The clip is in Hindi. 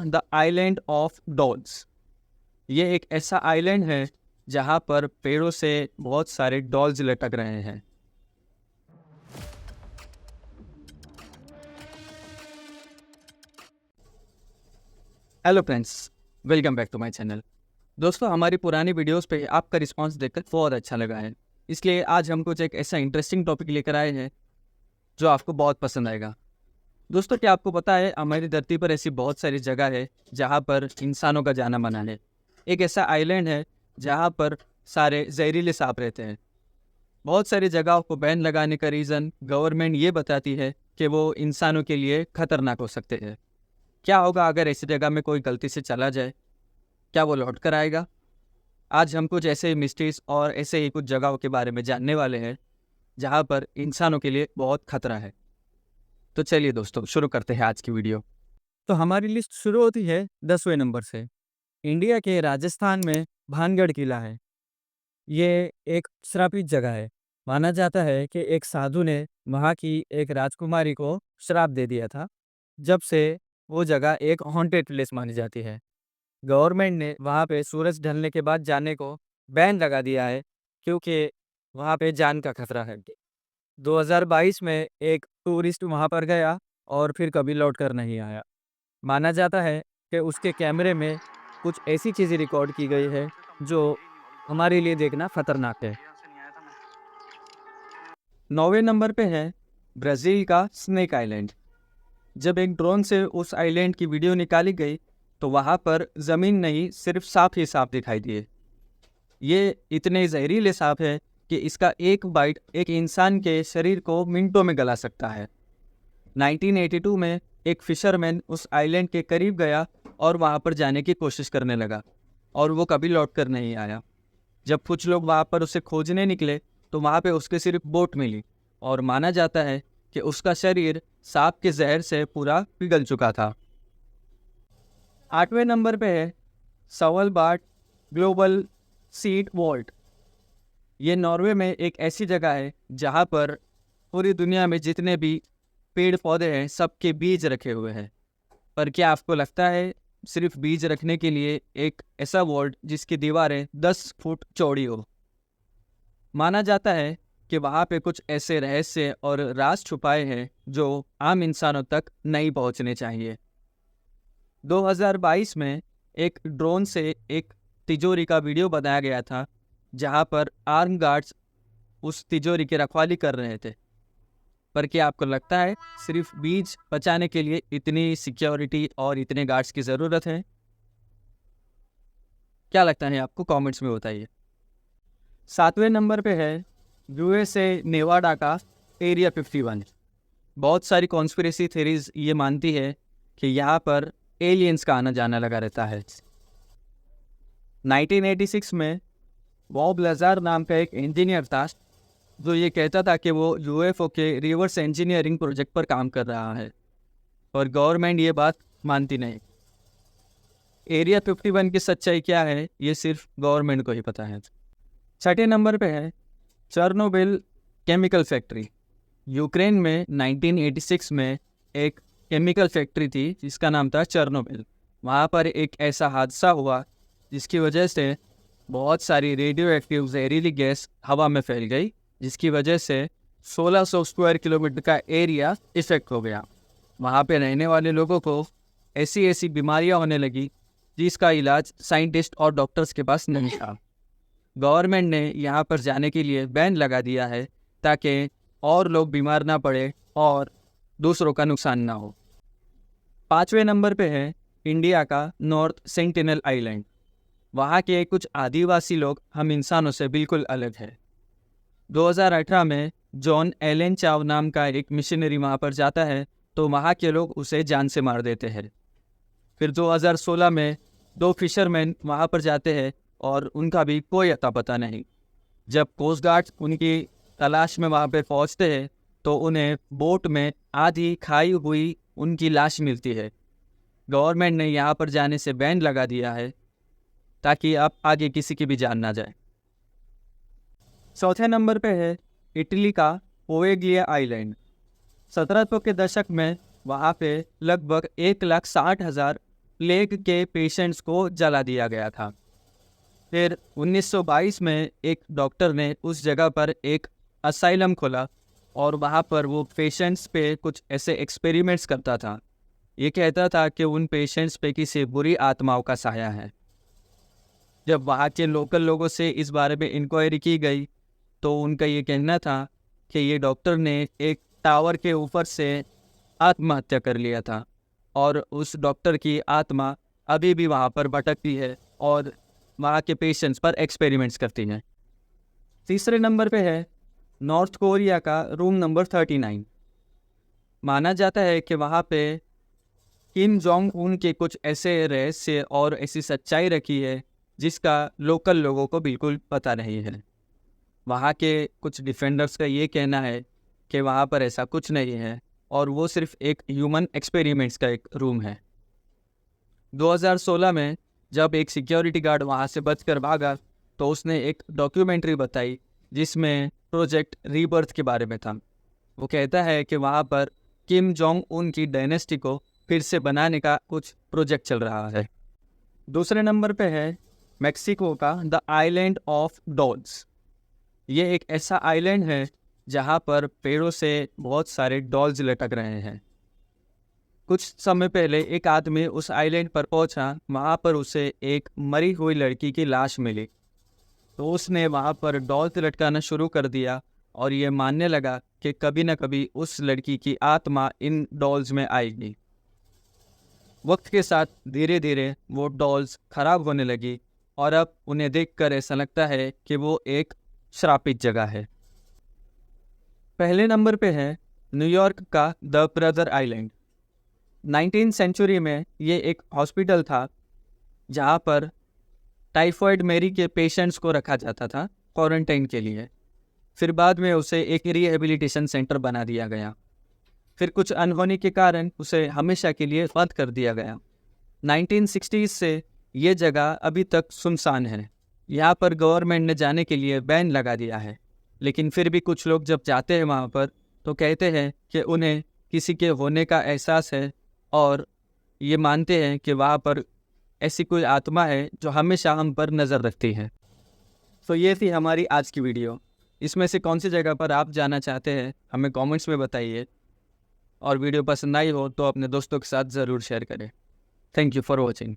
The island of dolls. ये एक ऐसा आइलैंड है जहाँ पर पेड़ों से बहुत सारे डॉल्स लटक रहे हैं। Hello friends, welcome back to my channel. दोस्तों, हमारी पुरानी वीडियोस पे आपका रिस्पांस देखकर बहुत अच्छा लगा है, इसलिए आज हम कुछ एक ऐसा इंटरेस्टिंग टॉपिक लेकर आए हैं जो आपको बहुत पसंद आएगा। दोस्तों, क्या आपको पता है हमारी धरती पर ऐसी बहुत सारी जगह है जहाँ पर इंसानों का जाना मना है। एक ऐसा आइलैंड है जहाँ पर सारे जहरीले सांप रहते हैं। बहुत सारी जगहों को बैन लगाने का रीज़न गवर्नमेंट ये बताती है कि वो इंसानों के लिए खतरनाक हो सकते हैं। क्या होगा अगर ऐसी जगह में कोई गलती से चला जाए? क्या वो लौट कर आएगा? आज हम कुछ ऐसे मिस्ट्रीज और ऐसे ही कुछ जगहों के बारे में जानने वाले हैं जहाँ पर इंसानों के लिए बहुत खतरा है। तो चलिए दोस्तों, शुरू करते हैं आज की वीडियो। तो हमारी लिस्ट शुरू होती है 10वें नंबर से। इंडिया के राजस्थान में भानगढ़ किला है। ये एक श्रापित जगह है। माना जाता है कि एक साधु ने वहाँ की एक राजकुमारी को श्राप दे दिया था। जब से वो जगह एक हॉन्टेड प्लेस मानी जाती है। गवर्नमेंट ने वहाँ पे सूरज ढलने के बाद जाने को बैन लगा दिया है, क्योंकि वहाँ पे जान का खतरा है। 2022 में एक टूरिस्ट वहाँ पर गया और फिर कभी लौट कर नहीं आया। माना जाता है कि उसके कैमरे में कुछ ऐसी चीज़ें रिकॉर्ड की गई है जो हमारे लिए देखना खतरनाक है। 9वें नंबर पे है ब्राज़ील का स्नेक आइलैंड। जब एक ड्रोन से उस आइलैंड की वीडियो निकाली गई तो वहाँ पर ज़मीन नहीं, सिर्फ सांप ही सांप दिखाई दिए। ये इतने जहरीले सांप है कि इसका एक बाइट एक इंसान के शरीर को मिनटों में गला सकता है। 1982 में एक फिशरमैन उस आइलैंड के करीब गया और वहाँ पर जाने की कोशिश करने लगा और वो कभी लौट कर नहीं आया। जब कुछ लोग वहाँ पर उसे खोजने निकले तो वहाँ पे उसके सिर्फ बोट मिली और माना जाता है कि उसका शरीर सांप के जहर से पूरा पिघल चुका था। 8वें नंबर पे है सवलबार्ड ग्लोबल सीड वॉल्ट। ये नॉर्वे में एक ऐसी जगह है जहाँ पर पूरी दुनिया में जितने भी पेड़ पौधे हैं सबके बीज रखे हुए हैं। पर क्या आपको लगता है सिर्फ बीज रखने के लिए एक ऐसा वॉल्ट जिसकी दीवारें 10 फुट चौड़ी हो? माना जाता है कि वहाँ पे कुछ ऐसे रहस्य और राज छुपाए हैं जो आम इंसानों तक नहीं पहुँचने चाहिए। 2022 में एक ड्रोन से एक तिजोरी का वीडियो बनाया गया था जहाँ पर आर्म गार्ड्स उस तिजोरी की रखवाली कर रहे थे। पर क्या आपको लगता है सिर्फ बीज बचाने के लिए इतनी सिक्योरिटी और इतने गार्ड्स की ज़रूरत है? क्या लगता है आपको? कमेंट्स में बताइए। 7वें नंबर पे है यूएसए नेवाडा का एरिया 51। बहुत सारी कॉन्स्पिरेसी थ्योरीज ये मानती है कि यहाँ पर एलियंस का आना जाना लगा रहता है। 1986 में बॉब लजार नाम का एक इंजीनियर था जो ये कहता था कि वो यूएफओ के रिवर्स इंजीनियरिंग प्रोजेक्ट पर काम कर रहा है, और गवर्नमेंट ये बात मानती नहीं। एरिया 51 की सच्चाई क्या है ये सिर्फ गवर्नमेंट को ही पता है। 6ठे नंबर पे है चेर्नोबिल केमिकल फैक्ट्री। यूक्रेन में 1986 में एक केमिकल फैक्ट्री थी जिसका नाम था चेर्नोबिल। वहाँ पर एक ऐसा हादसा हुआ जिसकी वजह से बहुत सारी रेडियो एक्टिव जहरीली गैस हवा में फैल गई, जिसकी वजह से 1600 स्क्वायर किलोमीटर का एरिया इफेक्ट हो गया। वहाँ पे रहने वाले लोगों को ऐसी ऐसी बीमारियाँ होने लगी जिसका इलाज साइंटिस्ट और डॉक्टर्स के पास नहीं था। गवर्नमेंट ने यहाँ पर जाने के लिए बैन लगा दिया है ताकि और लोग बीमार ना पड़े और दूसरों का नुकसान ना हो। 5वें नंबर पे है इंडिया का नॉर्थ सेंटिनल आइलैंड। वहाँ के कुछ आदिवासी लोग हम इंसानों से बिल्कुल अलग है। 2018 में जॉन एलन चाव नाम का एक मिशनरी वहाँ पर जाता है तो वहाँ के लोग उसे जान से मार देते हैं। फिर 2016 में 2 फिशरमैन वहाँ पर जाते हैं और उनका भी कोई अता पता नहीं। जब कोस्ट गार्ड उनकी तलाश में वहाँ पे पहुँचते हैं तो उन्हें बोट में आधी खाई हुई उनकी लाश मिलती है। गवर्नमेंट ने यहाँ पर जाने से बैन लगा दिया है ताकि आप आगे किसी की भी जान ना जाए। 4थे नंबर पे है इटली का पोवेग्लिया आइलैंड। 1700 के दशक में वहाँ पे लगभग 1,60,000 प्लेग के पेशेंट्स को जला दिया गया था। फिर 1922 में एक डॉक्टर ने उस जगह पर एक असाइलम खोला और वहाँ पर वो पेशेंट्स पे कुछ ऐसे एक्सपेरिमेंट्स करता था। ये कहता था कि उन पेशेंट्स पे किसी बुरी आत्माओं का साया है। जब वहाँ के लोकल लोगों से इस बारे में इंक्वायरी की गई तो उनका ये कहना था कि ये डॉक्टर ने एक टावर के ऊपर से आत्महत्या कर लिया था और उस डॉक्टर की आत्मा अभी भी वहाँ पर भटकती है और वहाँ के पेशेंट्स पर एक्सपेरिमेंट्स करती हैं। तीसरे नंबर पे है नॉर्थ कोरिया का रूम नंबर 39। माना जाता है कि वहाँ पे किम जोंग उन के कुछ ऐसे रहस्य और ऐसी सच्चाई रखी है जिसका लोकल लोगों को बिल्कुल पता नहीं है। वहाँ के कुछ डिफेंडर्स का ये कहना है कि वहाँ पर ऐसा कुछ नहीं है और वो सिर्फ एक ह्यूमन एक्सपेरिमेंट्स का एक रूम है। 2016 में जब एक सिक्योरिटी गार्ड वहाँ से बचकर भागा तो उसने एक डॉक्यूमेंट्री बताई जिसमें प्रोजेक्ट रीबर्थ के बारे में था। वो कहता है कि वहाँ पर किम जोंग उन की डायनेस्टी को फिर से बनाने का कुछ प्रोजेक्ट चल रहा है। दूसरे नंबर पे है मेक्सिको का द आइलैंड ऑफ डॉल्स। ये एक ऐसा आइलैंड है जहाँ पर पेड़ों से बहुत सारे डॉल्स लटक रहे हैं। कुछ समय पहले एक आदमी उस आइलैंड पर पहुंचा, वहाँ पर उसे एक मरी हुई लड़की की लाश मिली तो उसने वहाँ पर डॉल्स लटकाना शुरू कर दिया और ये मानने लगा कि कभी न कभी उस लड़की की आत्मा इन डॉल्स में आएगी। वक्त के साथ धीरे धीरे वो डॉल्स खराब होने लगी और अब उन्हें देखकर ऐसा लगता है कि वो एक श्रापित जगह है। पहले नंबर पे है न्यूयॉर्क का द ब्रदर आइलैंड। 19वीं सेंचुरी में ये एक हॉस्पिटल था जहाँ पर टाइफॉइड मेरी के पेशेंट्स को रखा जाता था क्वारंटाइन के लिए। फिर बाद में उसे एक रिहेबिलिटेशन सेंटर बना दिया गया। फिर कुछ अनहोनी के कारण उसे हमेशा के लिए बंद कर दिया गया। 1960s से ये जगह अभी तक सुनसान है। यहाँ पर गवर्नमेंट ने जाने के लिए बैन लगा दिया है, लेकिन फिर भी कुछ लोग जब जाते हैं वहाँ पर तो कहते हैं कि उन्हें किसी के होने का एहसास है और ये मानते हैं कि वहाँ पर ऐसी कोई आत्मा है जो हमेशा हम पर नज़र रखती है। तो ये थी हमारी आज की वीडियो। इसमें से कौन सी जगह पर आप जाना चाहते हैं हमें कमेंट्स में बताइए और वीडियो पसंद आई हो तो अपने दोस्तों के साथ ज़रूर शेयर करें। Thank you for watching.